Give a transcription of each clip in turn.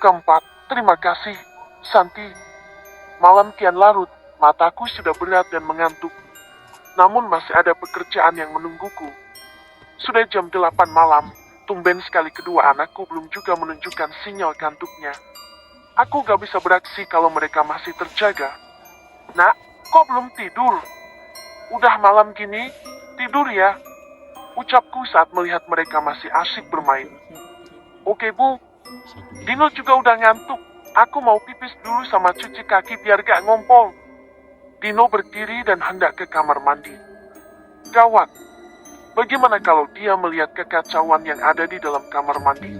keempat. Terima kasih, Santi. Malam kian larut, mataku sudah berat dan mengantuk. Namun masih ada pekerjaan yang menungguku. Sudah jam 8 malam, tumben sekali kedua anakku belum juga menunjukkan sinyal kantuknya. Aku gak bisa beraksi kalau mereka masih terjaga. Nak, kok belum tidur? Udah malam gini, tidur ya. Ucapku saat melihat mereka masih asyik bermain. Oke Bu, Dino juga udah ngantuk. Aku mau pipis dulu sama cuci kaki biar gak ngompol. Dino berdiri dan hendak ke kamar mandi. Gawat. Bagaimana kalau dia melihat kekacauan yang ada di dalam kamar mandi?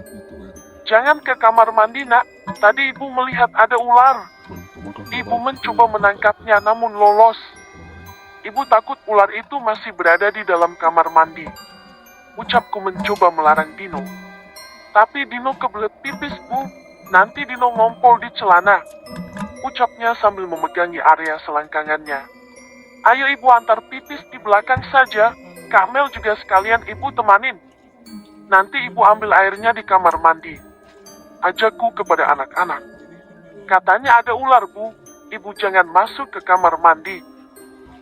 Jangan ke kamar mandi, Nak. Tadi ibu melihat ada ular. Ibu mencoba menangkapnya namun lolos. Ibu takut ular itu masih berada di dalam kamar mandi. Ucapku mencoba melarang Dino. Tapi Dino kebelet pipis, Bu. Nanti Dino ngompol di celana. Ucapnya sambil memegangi area selangkangannya. Ayo ibu antar pipis di belakang saja. Kak Mel juga sekalian ibu temanin. Nanti ibu ambil airnya di kamar mandi. Ajakku kepada anak-anak. Katanya ada ular, Bu. Ibu jangan masuk ke kamar mandi.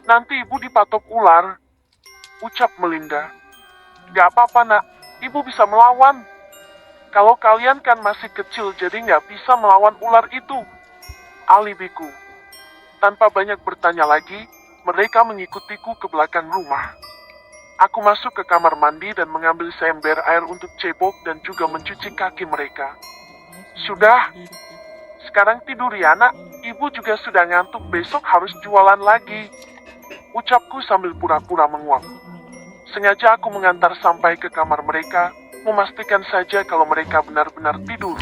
Nanti ibu dipatok ular. Ucap Melinda. Gak apa-apa, Nak. Ibu bisa melawan. Kalau kalian kan masih kecil jadi nggak bisa melawan ular itu. Alibiku. Tanpa banyak bertanya lagi, mereka mengikutiku ke belakang rumah. Aku masuk ke kamar mandi dan mengambil seember air untuk cebok dan juga mencuci kaki mereka. Sudah. Sekarang tidur ya, Nak. Ibu juga sudah ngantuk, besok harus jualan lagi. Ucapku sambil pura-pura menguap. Sengaja aku mengantar sampai ke kamar mereka, memastikan saja kalau mereka benar-benar tidur.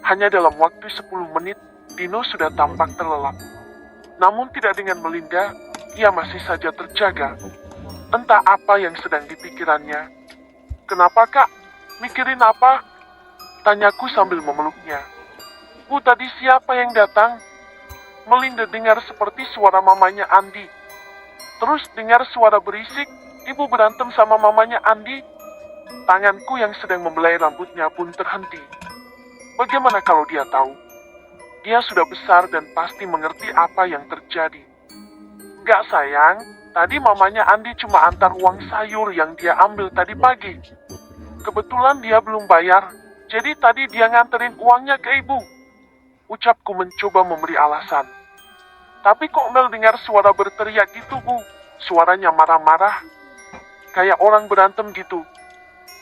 Hanya dalam waktu 10 menit, Dino sudah tampak terlelap. Namun tidak dengan Melinda, ia masih saja terjaga. Entah apa yang sedang dipikirannya. Kenapa, Kak? Mikirin apa? Tanyaku sambil memeluknya. Bu, tadi siapa yang datang? Melinda dengar seperti suara mamanya Andi. Terus dengar suara berisik, ibu berantem sama mamanya Andi. Tanganku yang sedang membelai rambutnya pun terhenti. Bagaimana kalau dia tahu? Dia sudah besar dan pasti mengerti apa yang terjadi. Gak sayang, tadi mamanya Andi cuma antar uang sayur yang dia ambil tadi pagi. Kebetulan dia belum bayar, jadi tadi dia nganterin uangnya ke ibu. Ucapku mencoba memberi alasan. Tapi kok Mel dengar suara berteriak gitu, Bu? Suaranya marah-marah. Kayak orang berantem gitu.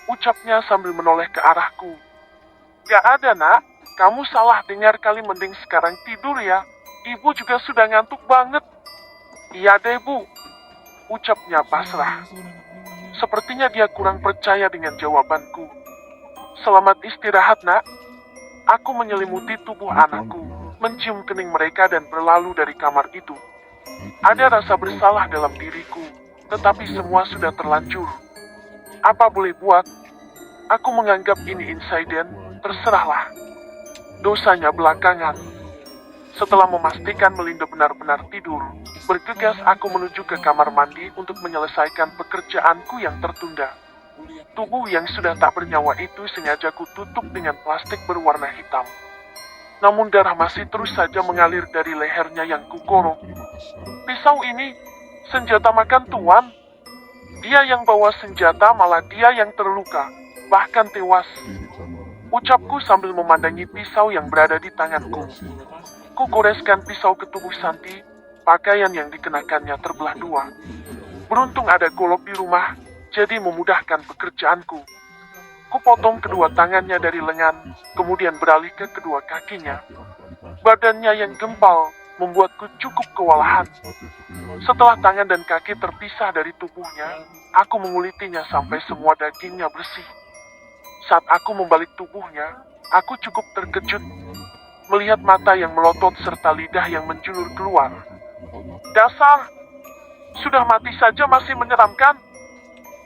Ucapnya sambil menoleh ke arahku. Gak ada, Nak. Kamu salah dengar kali, mending sekarang tidur ya. Ibu juga sudah ngantuk banget. Iya deh, Bu. Ucapnya pasrah. Sepertinya dia kurang percaya dengan jawabanku. Selamat istirahat, Nak. Aku menyelimuti tubuh anakku, mencium kening mereka dan berlalu dari kamar itu. Ada rasa bersalah dalam diriku, tetapi semua sudah terlanjur. Apa boleh buat? Aku menganggap ini insiden, terserahlah. Dosanya belakangan. Setelah memastikan Melinda benar-benar tidur, bergegas aku menuju ke kamar mandi untuk menyelesaikan pekerjaanku yang tertunda. Tubuh yang sudah tak bernyawa itu sengaja kututup dengan plastik berwarna hitam. Namun darah masih terus saja mengalir dari lehernya yang kukorok. Pisau ini, senjata makan tuan. Dia yang bawa senjata malah dia yang terluka, bahkan tewas. Ucapku sambil memandangi pisau yang berada di tanganku. Ku goreskan pisau ke tubuh Santi, pakaian yang dikenakannya terbelah dua. Beruntung ada golok di rumah, jadi memudahkan pekerjaanku. Kupotong kedua tangannya dari lengan, kemudian beralih ke kedua kakinya. Badannya yang gempal membuatku cukup kewalahan. Setelah tangan dan kaki terpisah dari tubuhnya, aku mengulitinya sampai semua dagingnya bersih. Saat aku membalik tubuhnya, aku cukup terkejut melihat mata yang melotot serta lidah yang menjulur keluar. Dasar! Sudah mati saja masih menyeramkan?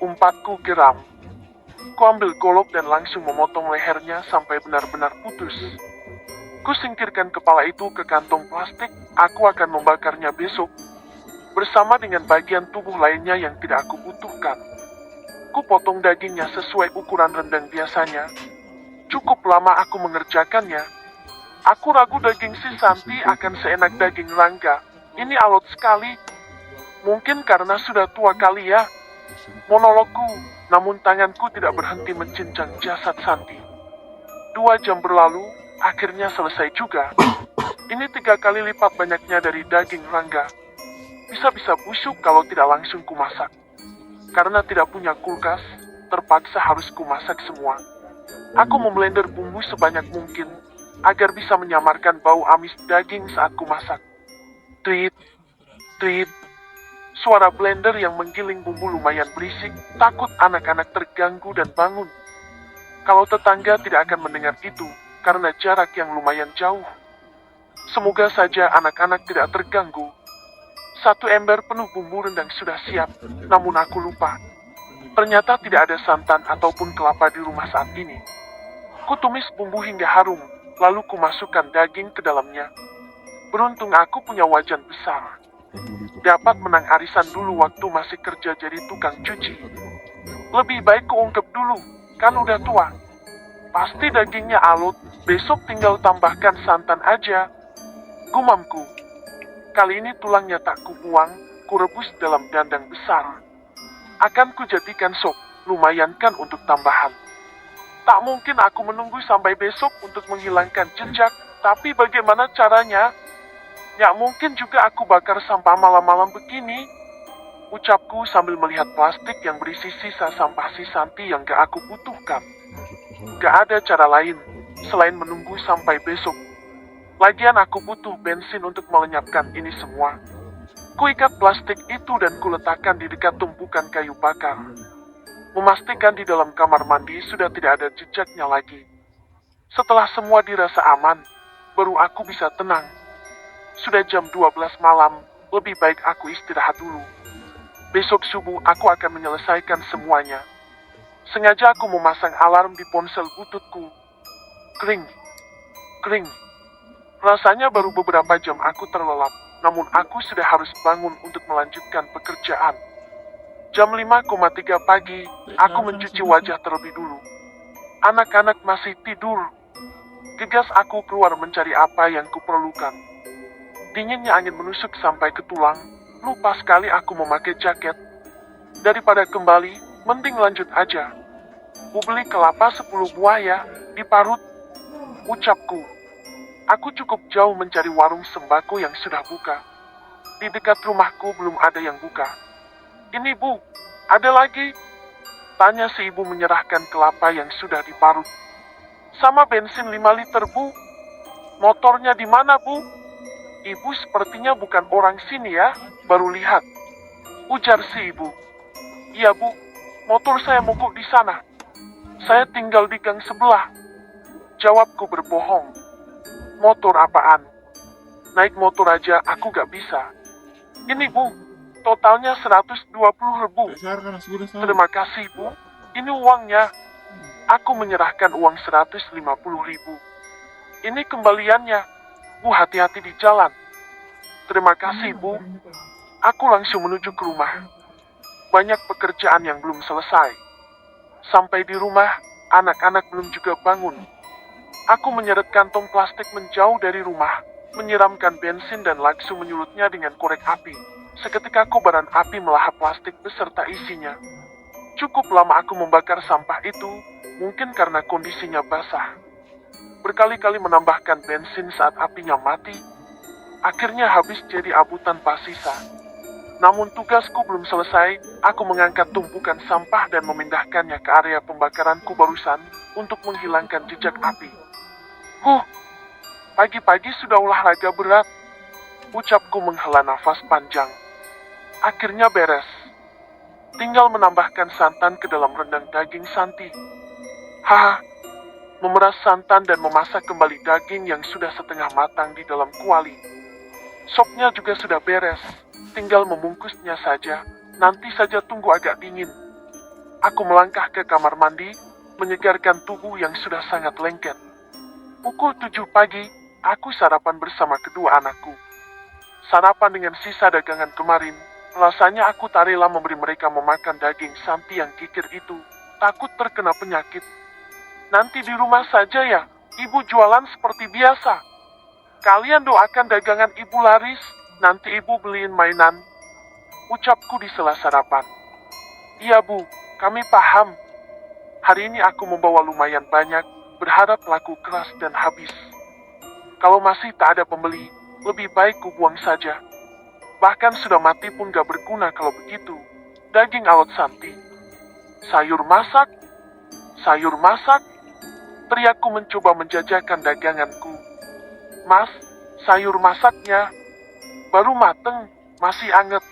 Umpatku geram. Ku ambil golok dan langsung memotong lehernya sampai benar-benar putus. Ku singkirkan kepala itu ke kantong plastik, aku akan membakarnya besok, bersama dengan bagian tubuh lainnya yang tidak aku butuhkan. Ku potong dagingnya sesuai ukuran rendang biasanya. Cukup lama aku mengerjakannya. Aku ragu daging si Santi akan seenak daging Rangga. Ini alot sekali. Mungkin karena sudah tua kali ya. Monologku, namun tanganku tidak berhenti mencincang jasad Santi. 2 jam berlalu, akhirnya selesai juga. Ini 3 kali lipat banyaknya dari daging Rangga. Bisa-bisa busuk kalau tidak langsung kumasak. Karena tidak punya kulkas, terpaksa harus kumasak semua. Aku memblender bumbu sebanyak mungkin, agar bisa menyamarkan bau amis daging saat kumasak. Trit, trit. Suara blender yang menggiling bumbu lumayan berisik, takut anak-anak terganggu dan bangun. Kalau tetangga tidak akan mendengar itu, karena jarak yang lumayan jauh. Semoga saja anak-anak tidak terganggu. 1 ember penuh bumbu rendang sudah siap, namun aku lupa. Ternyata tidak ada santan ataupun kelapa di rumah saat ini. Kutumis bumbu hingga harum, lalu kumasukkan daging ke dalamnya. Beruntung aku punya wajan besar. Dapat menang arisan dulu waktu masih kerja jadi tukang cuci. Lebih baik kuungkep dulu, kan udah tua. Pasti dagingnya alot, besok tinggal tambahkan santan aja. Gumamku. Kali ini tulangnya tak kubuang, kurebus dalam dandang besar. Akan kujadikan sop, lumayan kan untuk tambahan. Tak mungkin aku menunggu sampai besok untuk menghilangkan jejak, tapi bagaimana caranya? Ya mungkin juga aku bakar sampah malam-malam begini. Ucapku sambil melihat plastik yang berisi sisa sampah si Santi yang gak aku butuhkan. Gak ada cara lain, selain menunggu sampai besok. Lagian aku butuh bensin untuk melenyapkan ini semua. Kuikat plastik itu dan kuletakkan di dekat tumpukan kayu bakar. Memastikan di dalam kamar mandi sudah tidak ada jejaknya lagi. Setelah semua dirasa aman, baru aku bisa tenang. Sudah jam 12 malam, lebih baik aku istirahat dulu. Besok subuh aku akan menyelesaikan semuanya. Sengaja aku memasang alarm di ponsel bututku. Kring, kring. Rasanya baru beberapa jam aku terlelap, namun aku sudah harus bangun untuk melanjutkan pekerjaan. Jam 5,3 pagi, aku mencuci wajah terlebih dulu. Anak-anak masih tidur. Gegas aku keluar mencari apa yang kuperlukan. Dinginnya angin menusuk sampai ke tulang, lupa sekali aku memakai jaket. Daripada kembali, mending lanjut aja. Beli kelapa 10 buah ya, diparut. Ucapku. Aku cukup jauh mencari warung sembako yang sudah buka. Di dekat rumahku belum ada yang buka. Ini bu, ada lagi? Tanya si ibu menyerahkan kelapa yang sudah diparut. Sama bensin 5 liter bu. Motornya di mana bu? Ibu sepertinya bukan orang sini ya, baru lihat. Ujar si ibu. Iya bu, motor saya mogok di sana. Saya tinggal di gang sebelah. Jawabku berbohong. Motor apaan? Naik motor aja aku gak bisa. Ini bu, totalnya 120 ribu. Terima kasih bu, ini uangnya. Aku menyerahkan uang 150 ribu. Ini kembaliannya. Bu hati-hati di jalan. Terima kasih bu. Aku langsung menuju ke rumah. Banyak pekerjaan yang belum selesai. Sampai di rumah, anak-anak belum juga bangun. Aku menyeret kantong plastik menjauh dari rumah, menyiramkan bensin dan langsung menyulutnya dengan korek api. Seketika kobaran api melahap plastik beserta isinya. Cukup lama aku membakar sampah itu, mungkin karena kondisinya basah. Berkali-kali menambahkan bensin saat apinya mati, akhirnya habis jadi abu tanpa sisa. Namun tugasku belum selesai, aku mengangkat tumpukan sampah dan memindahkannya ke area pembakaranku barusan untuk menghilangkan jejak api. Pagi-pagi sudah olahraga berat. Ucapku menghela nafas panjang. Akhirnya beres. Tinggal menambahkan santan ke dalam rendang daging Santi. Memeras santan dan memasak kembali daging yang sudah setengah matang di dalam kuali. Sopnya juga sudah beres. Tinggal membungkusnya saja. Nanti saja tunggu agak dingin. Aku melangkah ke kamar mandi, menyegarkan tubuh yang sudah sangat lengket. Pukul 7 pagi, aku sarapan bersama kedua anakku. Sarapan dengan sisa dagangan kemarin, rasanya aku tak rela memberi mereka memakan daging Santi yang kikir itu, takut terkena penyakit. Nanti di rumah saja ya, ibu jualan seperti biasa. Kalian doakan dagangan ibu laris, nanti ibu beliin mainan. Ucapku di sela sarapan. Iya bu, kami paham. Hari ini aku membawa lumayan banyak, berharap laku keras dan habis. Kalau masih tak ada pembeli, lebih baik ku buang saja. Bahkan sudah mati pun gak berguna kalau begitu. Daging alot Santi. Sayur masak, sayur masak. Teriakku mencoba menjajakan daganganku. Mas, sayur masaknya baru mateng, masih anget.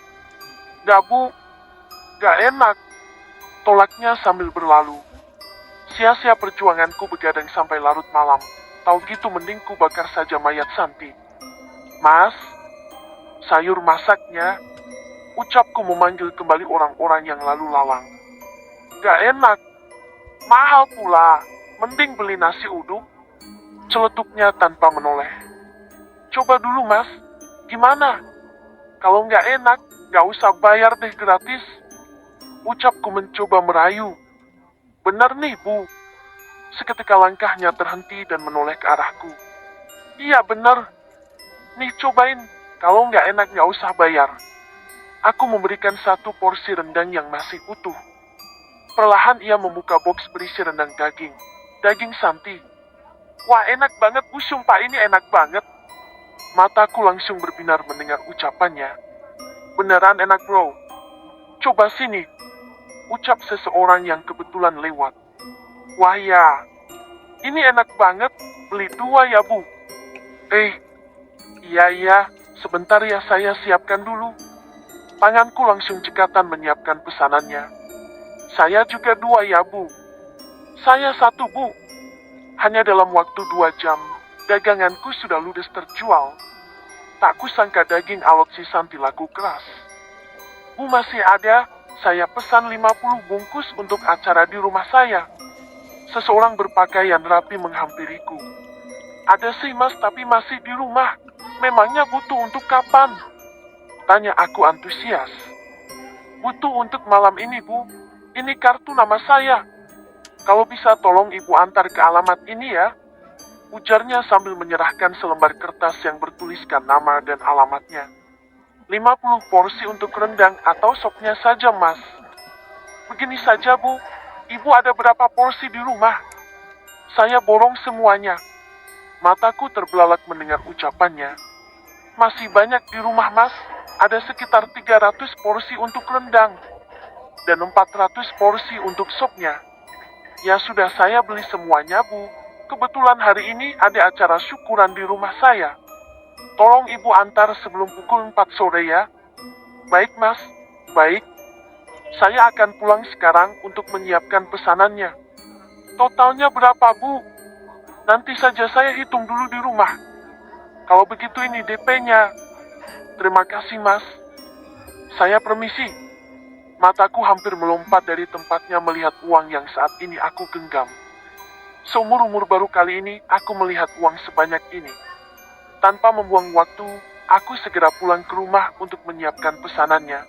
Gak bu, gak enak. Tolaknya sambil berlalu. Sia-sia perjuanganku begadang sampai larut malam. Tahu gitu mending ku bakar saja mayat Santi. Mas, sayur masaknya. Ucapku memanggil kembali orang-orang yang lalu lalang. Gak enak. Mahal pula. Mending beli nasi uduk. Celetuknya tanpa menoleh. Coba dulu mas. Gimana? Kalau gak enak, gak usah bayar deh gratis. Ucapku mencoba merayu. Benar nih bu. Seketika langkahnya terhenti dan menoleh ke arahku. Iya benar. Nih cobain. Kalau nggak enak nggak usah bayar. Aku memberikan satu porsi rendang yang masih utuh. Perlahan ia membuka boks berisi rendang daging. Daging Santi. Wah enak banget bu, sumpah ini enak banget. Mataku langsung berbinar mendengar ucapannya. Beneran enak bro. Coba sini. Ucap seseorang yang kebetulan lewat. Wah ya. Ini enak banget. Beli 2 ya bu. Iya. Sebentar ya saya siapkan dulu. Tanganku langsung cekatan menyiapkan pesanannya. Saya juga 2 ya bu. Saya 1 bu. Hanya dalam waktu 2 jam, daganganku sudah ludes terjual. Tak kusangka daging alot si Santi laku keras. Bu masih ada, saya pesan 50 bungkus untuk acara di rumah saya. Seseorang berpakaian rapi menghampiriku. Ada sih mas, tapi masih di rumah. Memangnya butuh untuk kapan? Tanya aku antusias. Butuh untuk malam ini bu. Ini kartu nama saya. Kalau bisa tolong ibu antar ke alamat ini ya. Ujarnya sambil menyerahkan selembar kertas yang bertuliskan nama dan alamatnya. 50 porsi untuk rendang atau sopnya saja mas. Begini saja bu, ibu ada berapa porsi di rumah? Saya borong semuanya. Mataku terbelalak mendengar ucapannya. Masih banyak di rumah mas, ada sekitar 300 porsi untuk rendang. Dan 400 porsi untuk sopnya. Ya sudah saya beli semuanya bu. Kebetulan hari ini ada acara syukuran di rumah saya. Tolong ibu antar sebelum pukul 4 sore ya. Baik mas, baik. Saya akan pulang sekarang untuk menyiapkan pesanannya. Totalnya berapa bu? Nanti saja saya hitung dulu di rumah. Kalau begitu ini DP-nya. Terima kasih mas. Saya permisi. Mataku hampir melompat dari tempatnya melihat uang yang saat ini aku genggam. Seumur-umur baru kali ini aku melihat uang sebanyak ini. Tanpa membuang waktu, aku segera pulang ke rumah untuk menyiapkan pesanannya.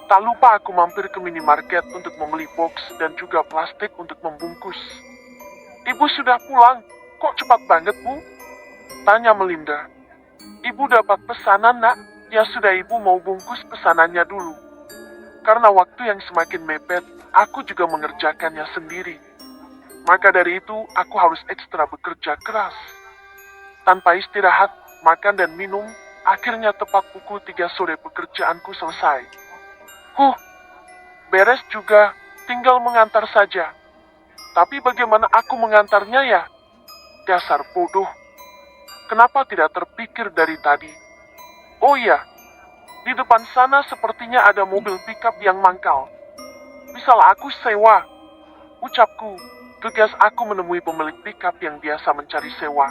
Tak lupa aku mampir ke minimarket untuk membeli box dan juga plastik untuk membungkus. Ibu sudah pulang, kok cepat banget bu? Tanya Melinda. Ibu dapat pesanan nak, ya sudah ibu mau bungkus pesanannya dulu. Karena waktu yang semakin mepet, aku juga mengerjakannya sendiri. Maka dari itu, aku harus ekstra bekerja keras. Tanpa istirahat, makan dan minum, akhirnya tepat pukul 3 sore pekerjaanku selesai. Beres juga, tinggal mengantar saja. Tapi bagaimana aku mengantarnya ya? Dasar bodoh. Kenapa tidak terpikir dari tadi? Oh iya, di depan sana sepertinya ada mobil pickup yang mangkal. Bisalah aku sewa. Ucapku. Tugas aku menemui pemilik pickup yang biasa mencari sewa.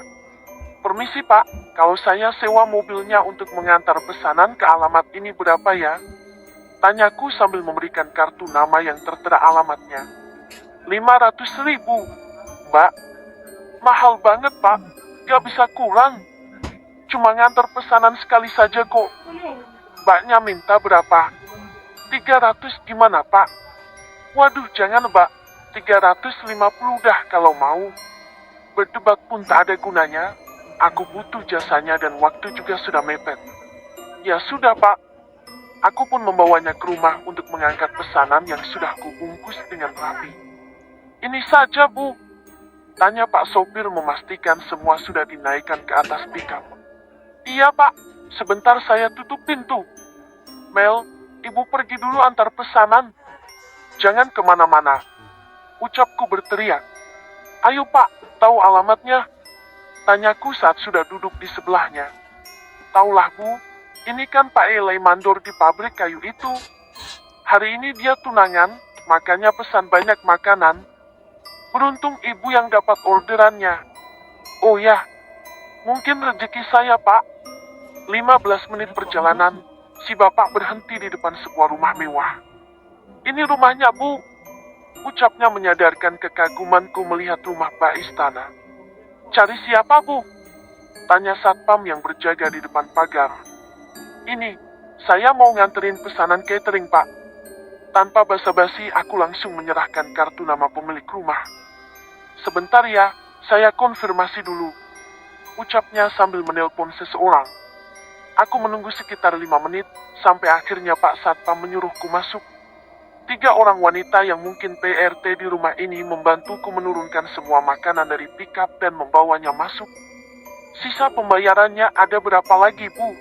Permisi pak, kalau saya sewa mobilnya untuk mengantar pesanan ke alamat ini berapa ya? Tanyaku sambil memberikan kartu nama yang tertera alamatnya. 500.000, mbak. Mahal banget pak, gak bisa kurang. Cuma ngantar pesanan sekali saja kok. Mbaknya minta berapa? 300 gimana pak? Waduh jangan mbak. 350 dah kalau mau. Berdebat pun tak ada gunanya. Aku butuh jasanya dan waktu juga sudah mepet. Ya sudah, Pak. Aku pun membawanya ke rumah untuk mengangkat pesanan yang sudah kubungkus dengan rapi. Ini saja, Bu. Tanya Pak sopir memastikan semua sudah dinaikkan ke atas pickup. Iya, Pak. Sebentar saya tutup pintu. Mel, Ibu pergi dulu antar pesanan. Jangan kemana-mana. Ucapku berteriak. Ayo, Pak, tahu alamatnya? Tanyaku saat sudah duduk di sebelahnya. Taulah, Bu. Ini kan Pak Eli mandor di pabrik kayu itu. Hari ini dia tunangan, makanya pesan banyak makanan. Beruntung ibu yang dapat orderannya. Oh ya, mungkin rezeki saya, Pak. 15 menit perjalanan, si bapak berhenti di depan sebuah rumah mewah. Ini rumahnya, Bu. Ucapnya menyadarkan kekagumanku melihat rumah bak istana. Cari siapa, Bu? Tanya satpam yang berjaga di depan pagar. Ini, saya mau nganterin pesanan catering, Pak. Tanpa basa-basi, aku langsung menyerahkan kartu nama pemilik rumah. Sebentar ya, saya konfirmasi dulu. Ucapnya sambil menelpon seseorang. Aku menunggu sekitar 5 menit, sampai akhirnya Pak Satpam menyuruhku masuk. 3 orang wanita yang mungkin PRT di rumah ini membantuku menurunkan semua makanan dari pickup dan membawanya masuk. Sisa pembayarannya ada berapa lagi, Bu?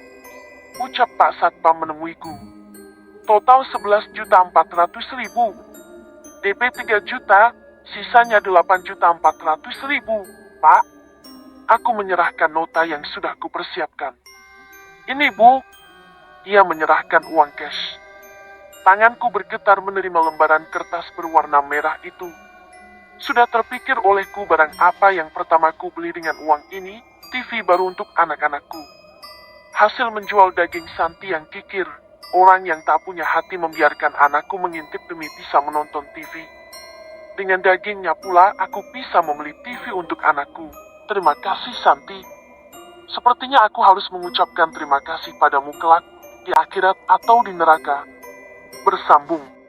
Ucap Pak Satpam menemuiku. Total 11.400.000. DP 3 juta, sisanya 8.400.000, Pak. Aku menyerahkan nota yang sudah kupersiapkan. Ini, Bu. Ia menyerahkan uang cash. Tanganku bergetar menerima lembaran kertas berwarna merah itu. Sudah terpikir olehku barang apa yang pertama ku beli dengan uang ini, TV baru untuk anak-anakku. Hasil menjual daging Santi yang kikir, orang yang tak punya hati membiarkan anakku mengintip demi bisa menonton TV. Dengan dagingnya pula aku bisa membeli TV untuk anakku. Terima kasih, Santi. Sepertinya aku harus mengucapkan terima kasih padamu kelak, di akhirat atau di neraka. Bersambung.